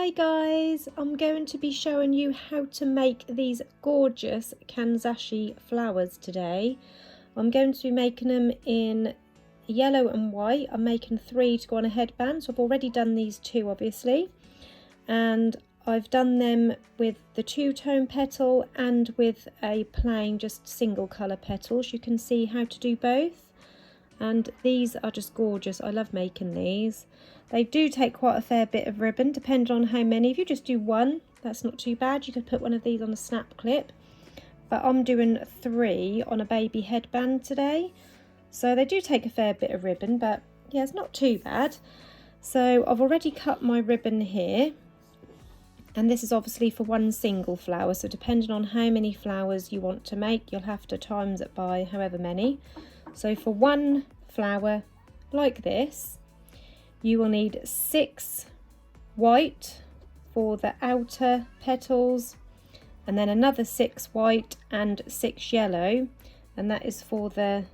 Hi guys, I'm going to be showing you how to make these gorgeous Kanzashi flowers today. I'm going to be making them in yellow and white. I'm making 3 to go on a headband, so I've already done these 2 obviously, and I've done them with the 2-tone petal and with a plain just single colour petals. You can see how to do both, and these are just gorgeous. I love making these. They do take quite a fair bit of ribbon, depending on how many. If you just do 1, that's not too bad. You could put one of these on a snap clip. But I'm doing 3 on a baby headband today. So they do take a fair bit of ribbon, but yeah, it's not too bad. So I've already cut my ribbon here. And this is obviously for 1 single flower. So depending on how many flowers you want to make, you'll have to times it by however many. So for 1 flower like this, you will need 6 white for the outer petals, and then another 6 white and 6 yellow, and that is for the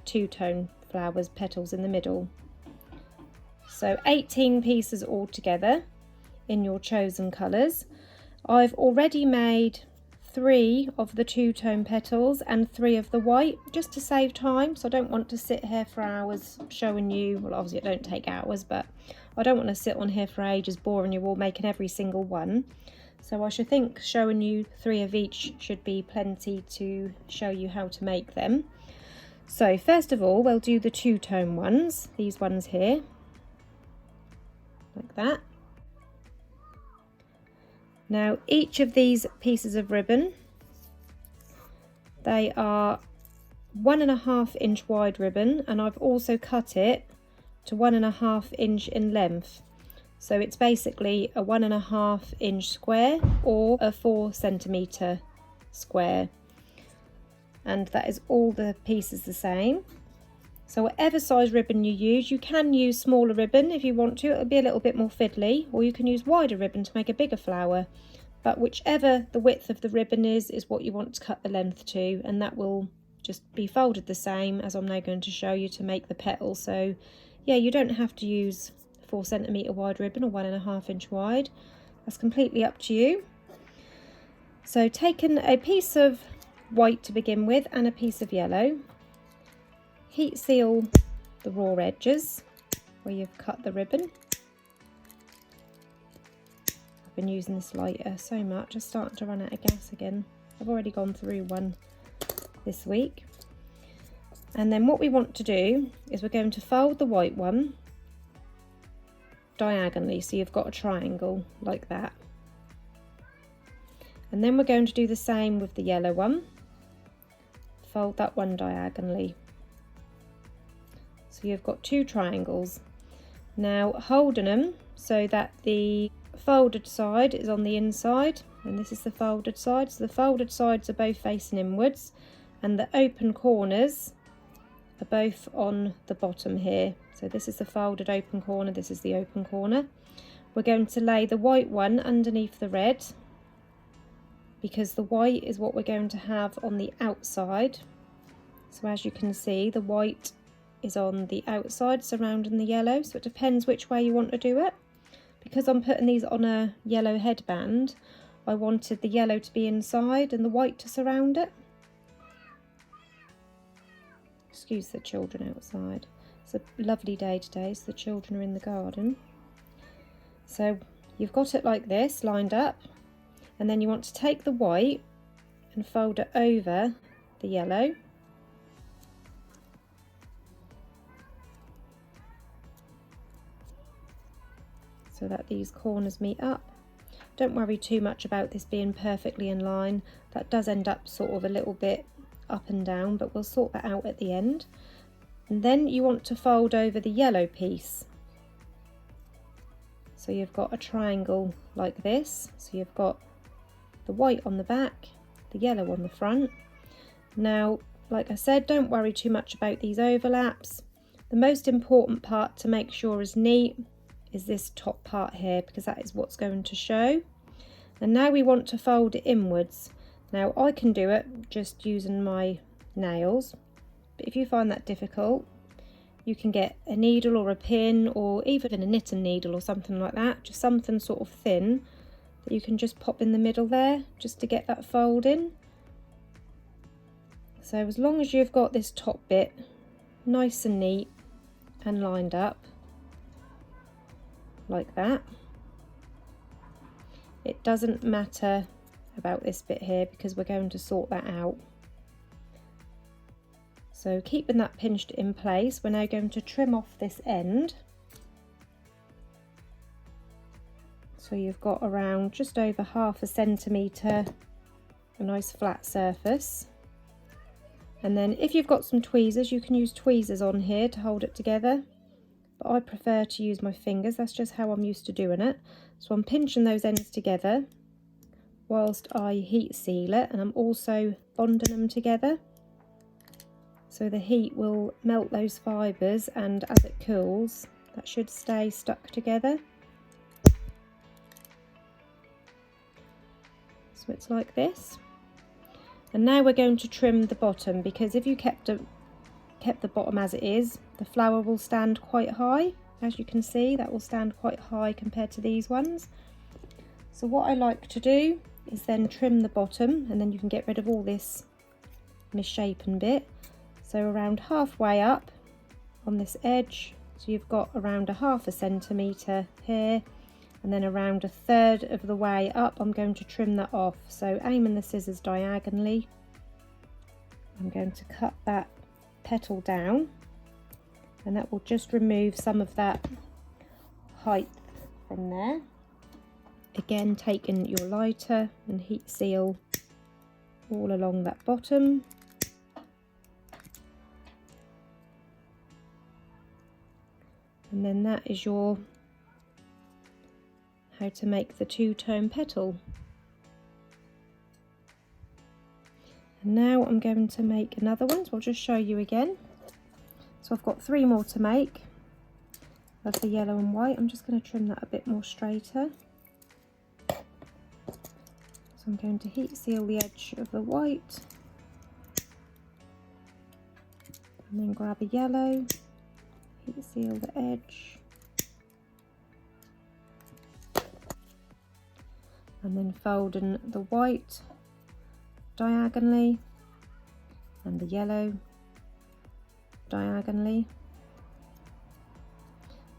2-tone flowers petals in the middle. So 18 pieces altogether in your chosen colours. I've already made 3 of the 2-tone petals and 3 of the white, just to save time. So I don't want to sit here for hours showing you, well obviously it don't take hours, but I don't want to sit on here for ages boring you all making every single one. So I should think showing you 3 of each should be plenty to show you how to make them. So first of all, we'll do the 2-tone ones, these ones here, like that. Now each of these pieces of ribbon, they are 1.5 inch wide ribbon, and I've also cut it to 1.5 inch in length. So it's basically a 1.5 inch square or a 4 centimetre square. And that is all the pieces the same. So whatever size ribbon you use, you can use smaller ribbon if you want to. It'll be a little bit more fiddly, or you can use wider ribbon to make a bigger flower. But whichever the width of the ribbon is what you want to cut the length to, and that will just be folded the same as I'm now going to show you to make the petals. So yeah, you don't have to use 4 centimetre wide ribbon or 1.5 inch wide. That's completely up to you. So taking a piece of white to begin with and a piece of yellow, heat seal the raw edges where you've cut the ribbon. I've been using this lighter so much, I'm starting to run out of gas again. I've already gone through one this week. And then what we want to do is we're going to fold the white one diagonally, so you've got a triangle like that. And then we're going to do the same with the yellow one. Fold that one diagonally. So you've got 2 triangles. Now holding them so that the folded side is on the inside, and this is the folded side. So the folded sides are both facing inwards, and the open corners are both on the bottom here. So this is the folded open corner, this is the open corner. We're going to lay the white one underneath the red, because the white is what we're going to have on the outside. So as you can see, the white is on the outside surrounding the yellow, so it depends which way you want to do it. Because I'm putting these on a yellow headband, I wanted the yellow to be inside and the white to surround it. Excuse the children outside. It's a lovely day today, so the children are in the garden. So you've got it like this, lined up, and then you want to take the white and fold it over the yellow. So that these corners meet up. Don't worry too much about this being perfectly in line. That does end up sort of a little bit up and down, but we'll sort that out at the end. And then you want to fold over the yellow piece. So you've got a triangle like this. So you've got the white on the back, the yellow on the front. Now, like I said, don't worry too much about these overlaps. The most important part to make sure is neat is this top part here, because that is what's going to show. And now we want to fold it inwards. Now I can do it just using my nails, but if you find that difficult, You can get a needle or a pin, or even a knitting needle or something like that, just something sort of thin that you can just pop in the middle there just to get that fold in. So as long as you've got this top bit nice and neat and lined up like that, it doesn't matter about this bit here because we're going to sort that out. So keeping that pinched in place, we're now going to trim off this end. So you've got around just over 1/2 centimetre, a nice flat surface. And then if you've got some tweezers, you can use tweezers on here to hold it together. But I prefer to use my fingers, that's just how I'm used to doing it. So I'm pinching those ends together whilst I heat seal it, and I'm also bonding them together. So the heat will melt those fibres, and as it cools, that should stay stuck together. So it's like this. And now we're going to trim the bottom, because if you kept the bottom as it is, the flower will stand quite high. As you can see, that will stand quite high compared to these ones. So what I like to do is then trim the bottom, and then you can get rid of all this misshapen bit. So around halfway up on this edge, so you've got around 1/2 centimetre here, and then around 1/3 of the way up I'm going to trim that off. So aiming the scissors diagonally, I'm going to cut that petal down, and that will just remove some of that height from there. Again, taking your lighter and heat seal all along that bottom. And then that is your how to make the two-tone petal. And now I'm going to make another one, so I'll just show you again. So I've got 3 more to make of the yellow and white. I'm just going to trim that a bit more straighter. So I'm going to heat seal the edge of the white, and then grab a yellow, heat seal the edge, and then folding the white diagonally and the yellow diagonally.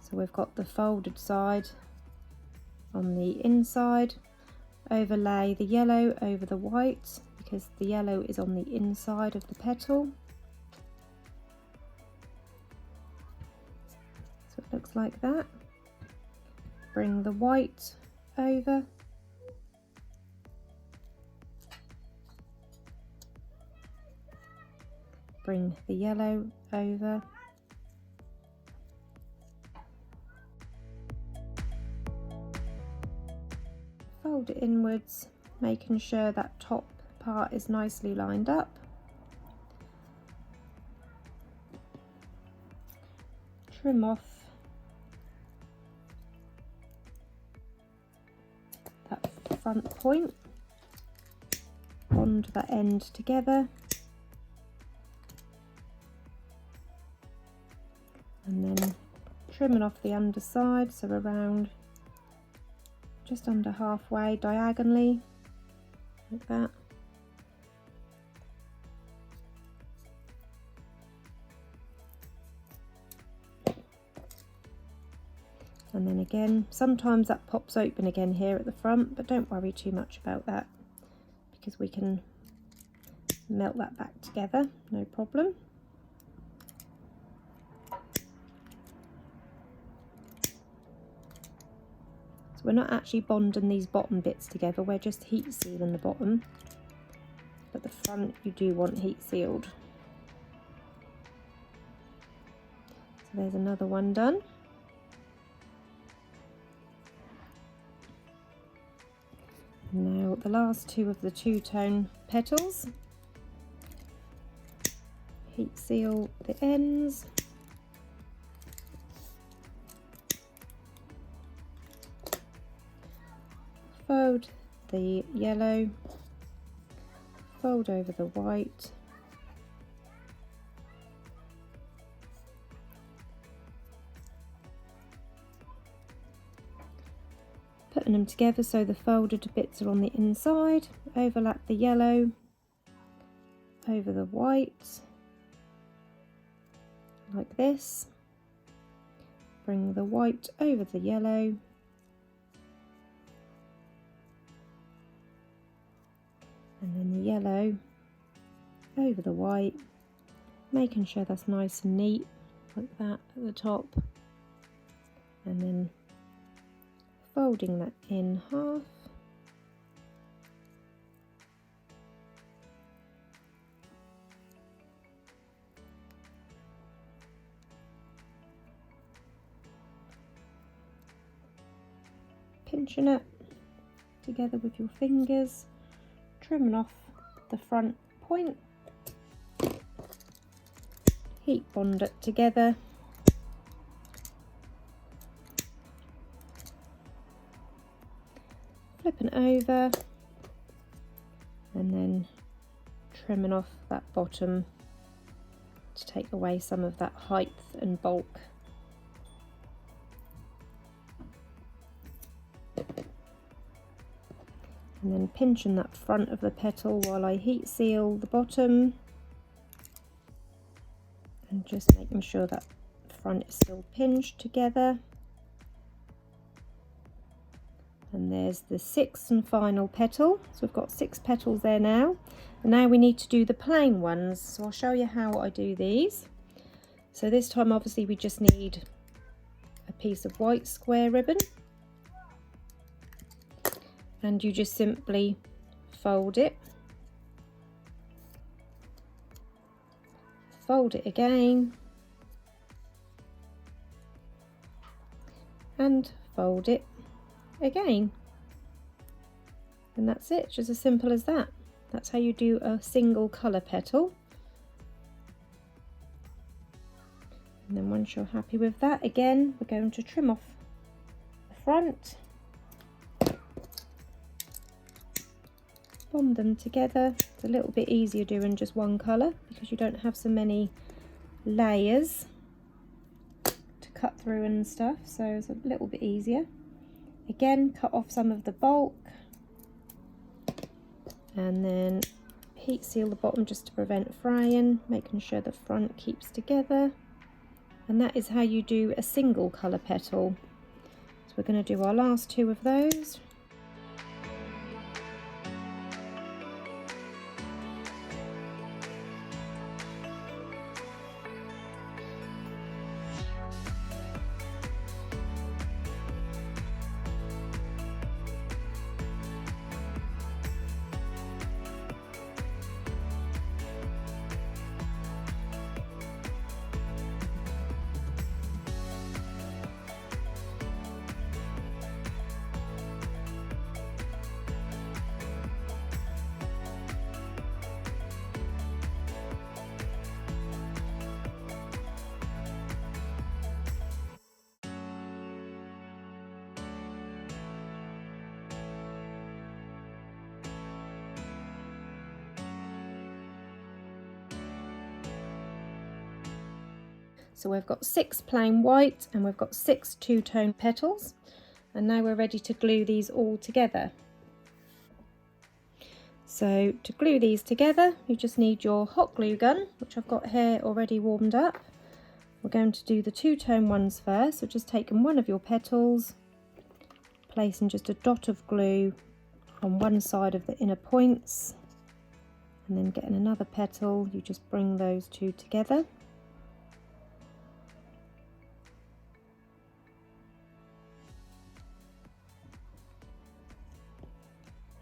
So we've got the folded side on the inside. Overlay the yellow over the white because the yellow is on the inside of the petal. So it looks like that. Bring the white over. Bring the yellow over. Fold it inwards, making sure that top part is nicely lined up. Trim off that front point, bond that end together, and then trimming off the underside, so around just under halfway diagonally, like that. And then again, sometimes that pops open again here at the front, but don't worry too much about that because we can melt that back together, no problem. We're not actually bonding these bottom bits together, we're just heat sealing the bottom, but the front you do want heat sealed. So there's another one done. Now the last 2 of the two-tone petals. Heat seal the ends. Fold the yellow, fold over the white, putting them together so the folded bits are on the inside. Overlap the yellow over the white like this. Bring the white over the yellow. And then the yellow over the white, making sure that's nice and neat like that at the top, and then folding that in half. Pinching it together with your fingers, trimming off the front point, heat bond it together, flipping it over, and then trimming off that bottom to take away some of that height and bulk. And then pinching that front of the petal while I heat seal the bottom, and just making sure that front is still pinched together. And there's the sixth and final petal. So we've got 6 petals there now, and now we need to do the plain ones. So I'll show you how I do these. So this time obviously we just need a piece of white square ribbon, and you just simply fold it, fold it again, and fold it again, and that's it, just as simple as that. That's how you do a single colour petal. And then once you're happy with that, again we're going to trim off the front, bond them together. It's a little bit easier doing just one colour because you don't have so many layers to cut through and stuff, so it's a little bit easier. Again, cut off some of the bulk, and then heat seal the bottom just to prevent fraying, making sure the front keeps together. And that is how you do a single colour petal. So we're going to do our last 2 of those. So we've got 6 plain white and we've got 6 two-tone petals, and now we're ready to glue these all together. So to glue these together you just need your hot glue gun, which I've got here already warmed up. We're going to do the two-tone ones first, so just taking one of your petals, placing just a dot of glue on one side of the inner points, and then getting another petal, you just bring those 2 together.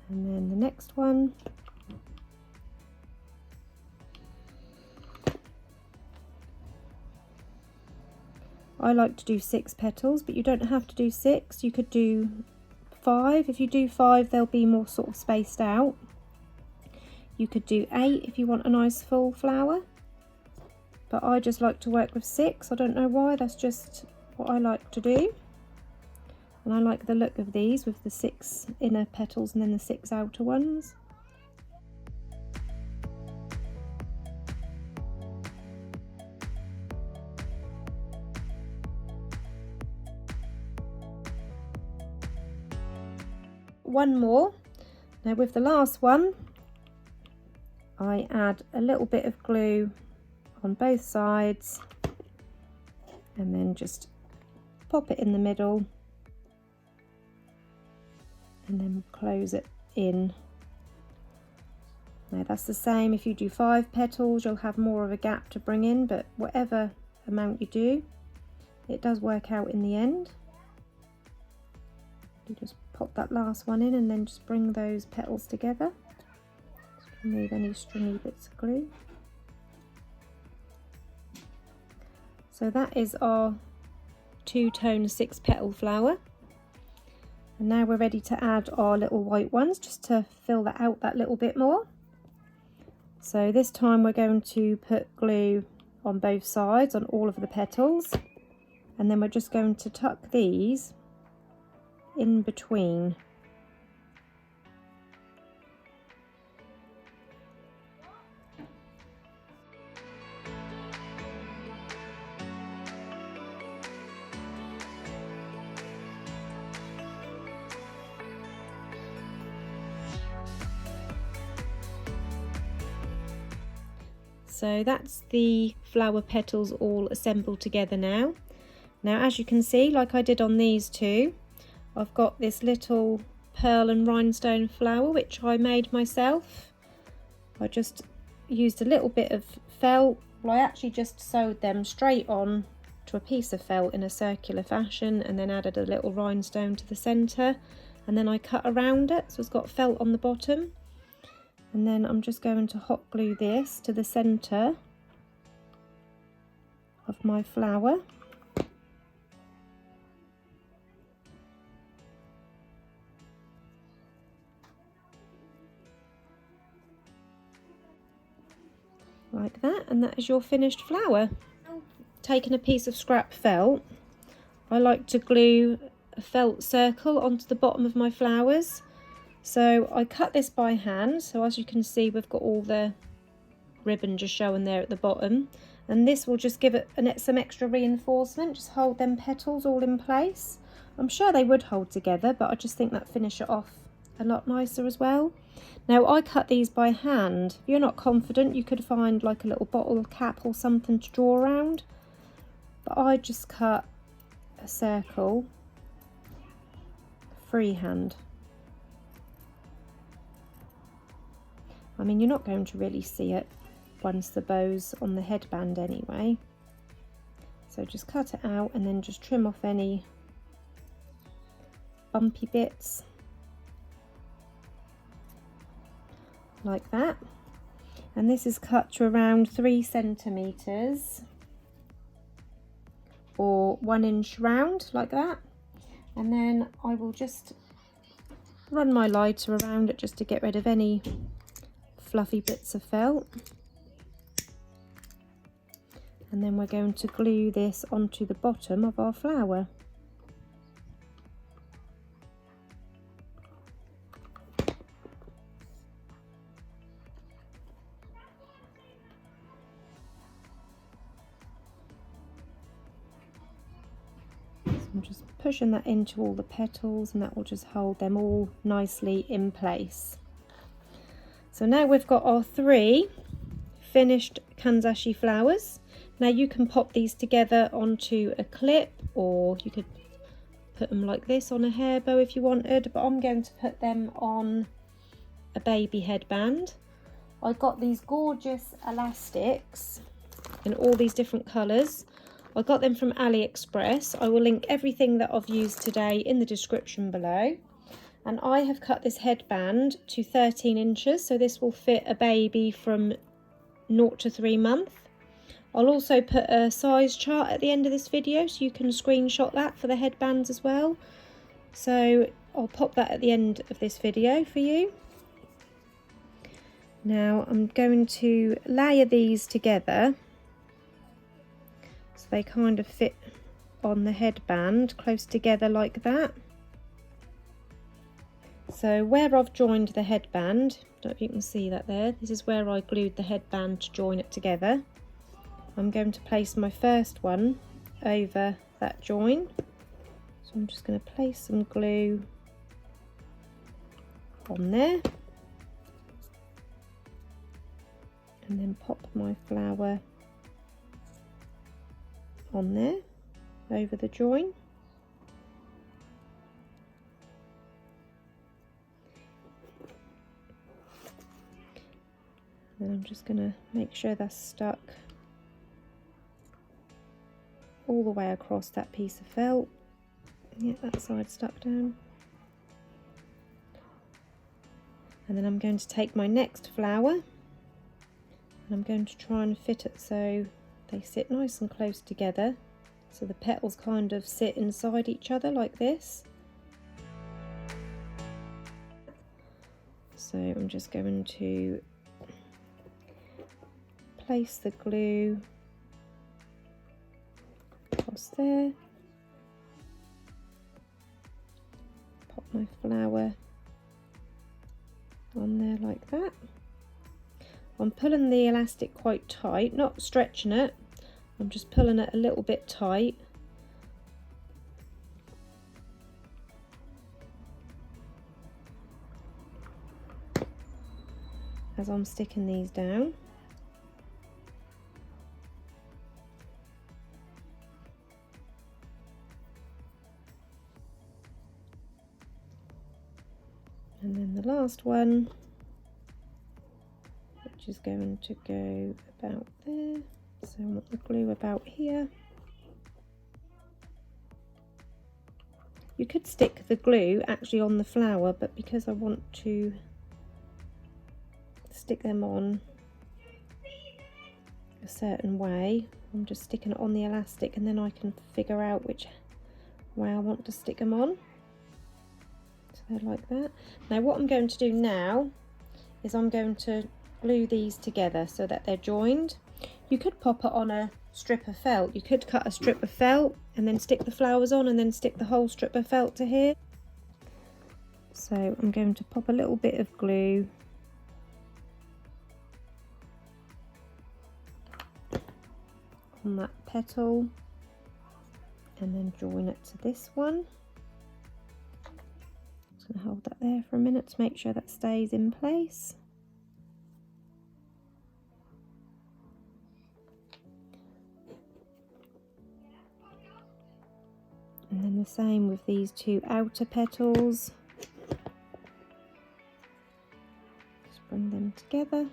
And then the next one, I like to do 6 petals, but you don't have to do 6, you could do 5. If you do 5 they'll be more sort of spaced out. You could do 8 if you want a nice full flower, but I just like to work with 6. I don't know why, that's just what I like to do. And I like the look of these with the 6 inner petals and then the 6 outer ones. one more. Now with the last one, I add a little bit of glue on both sides and then just pop it in the middle and then close it in. Now that's the same if you do 5 petals, you'll have more of a gap to bring in, but whatever amount you do, it does work out in the end. You just pop that last one in and then just bring those petals together. Just remove any stringy bits of glue. So that is our 2-tone 6-petal flower. And now we're ready to add our little white ones, just to fill that out that little bit more. So this time we're going to put glue on both sides on all of the petals, and then we're just going to tuck these in between. So that's the flower petals all assembled together now. Now as you can see, like I did on these two, I've got this little pearl and rhinestone flower which I made myself. I just used a little bit of felt. Well, I actually just sewed them straight on to a piece of felt in a circular fashion and then added a little rhinestone to the centre, and then I cut around it so it's got felt on the bottom. And then I'm just going to hot glue this to the centre of my flower. Like that, and that is your finished flower. Taking a piece of scrap felt, I like to glue a felt circle onto the bottom of my flowers. So I cut this by hand, so as you can see we've got all the ribbon just showing there at the bottom, and this will just give it some extra reinforcement, just hold them petals all in place. I'm sure they would hold together, but I just think that finish it off a lot nicer as well. Now I cut these by hand. If you're not confident, you could find like a little bottle cap or something to draw around, but I just cut a circle freehand. I mean, you're not going to really see it once the bow's on the headband anyway. So just cut it out and then just trim off any bumpy bits. Like that. And this is cut to around 3 centimetres or 1 inch round, like that. And then I will just run my lighter around it just to get rid of any fluffy bits of felt, and then we're going to glue this onto the bottom of our flower. So I'm just pushing that into all the petals, and that will just hold them all nicely in place. So now we've got our 3 finished Kanzashi flowers. Now you can pop these together onto a clip, or you could put them like this on a hair bow if you wanted, but I'm going to put them on a baby headband. I got these gorgeous elastics in all these different colours. I got them from AliExpress. I will link everything that I've used today in the description below. And I have cut this headband to 13 inches, so this will fit a baby from 0 to 3 months. I'll also put a size chart at the end of this video so you can screenshot that for the headbands as well. So I'll pop that at the end of this video for you. Now I'm going to layer these together so they kind of fit on the headband close together like that. So where I've joined the headband, I don't know if you can see that there, this is where I glued the headband to join it together. I'm going to place my first one over that join. So I'm just going to place some glue on there, and then pop my flower on there over the join. Then I'm just going to make sure that's stuck all the way across that piece of felt. Yeah, that side stuck down. And then I'm going to take my next flower and I'm going to try and fit it so they sit nice and close together, so the petals kind of sit inside each other like this. So I'm just going to place the glue across there, pop my flower on there like that. I'm pulling the elastic quite tight, not stretching it, I'm just pulling it a little bit tight. As I'm sticking these down. And then the last one, which is going to go about there. So I want the glue about here. You could stick the glue actually on the flower, but because I want to stick them on a certain way, I'm just sticking it on the elastic, and then I can figure out which way I want to stick them on. So they're like that. Now what I'm going to do now is I'm going to glue these together so that they're joined. You could pop it on a strip of felt. You could cut a strip of felt and then stick the flowers on, and then stick the whole strip of felt to here. So I'm going to pop a little bit of glue on that petal and then join it to this one. I'm just going to hold that there for a minute to make sure that stays in place. And then the same with these two outer petals. Just bring them together.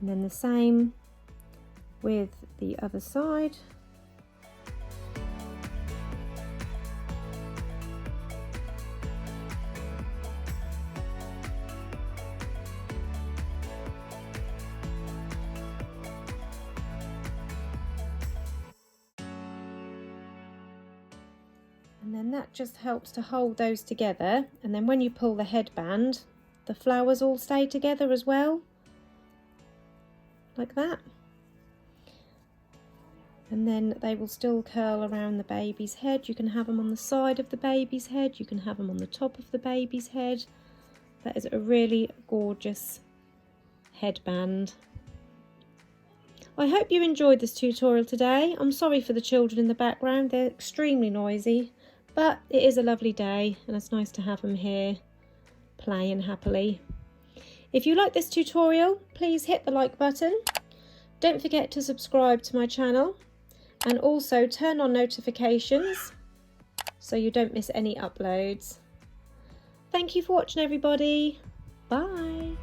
And then the same with the other side. And then that just helps to hold those together, and then when you pull the headband, the flowers all stay together as well. Like that, and then they will still curl around the baby's head. You can have them on the side of the baby's head, you can have them on the top of the baby's head. That is a really gorgeous headband. I hope you enjoyed this tutorial today. I'm sorry for the children in the background, they're extremely noisy, but it is a lovely day and it's nice to have them here playing happily. If you like this tutorial, please hit the like button. Don't forget to subscribe to my channel and also turn on notifications so you don't miss any uploads. Thank you for watching, everybody. Bye.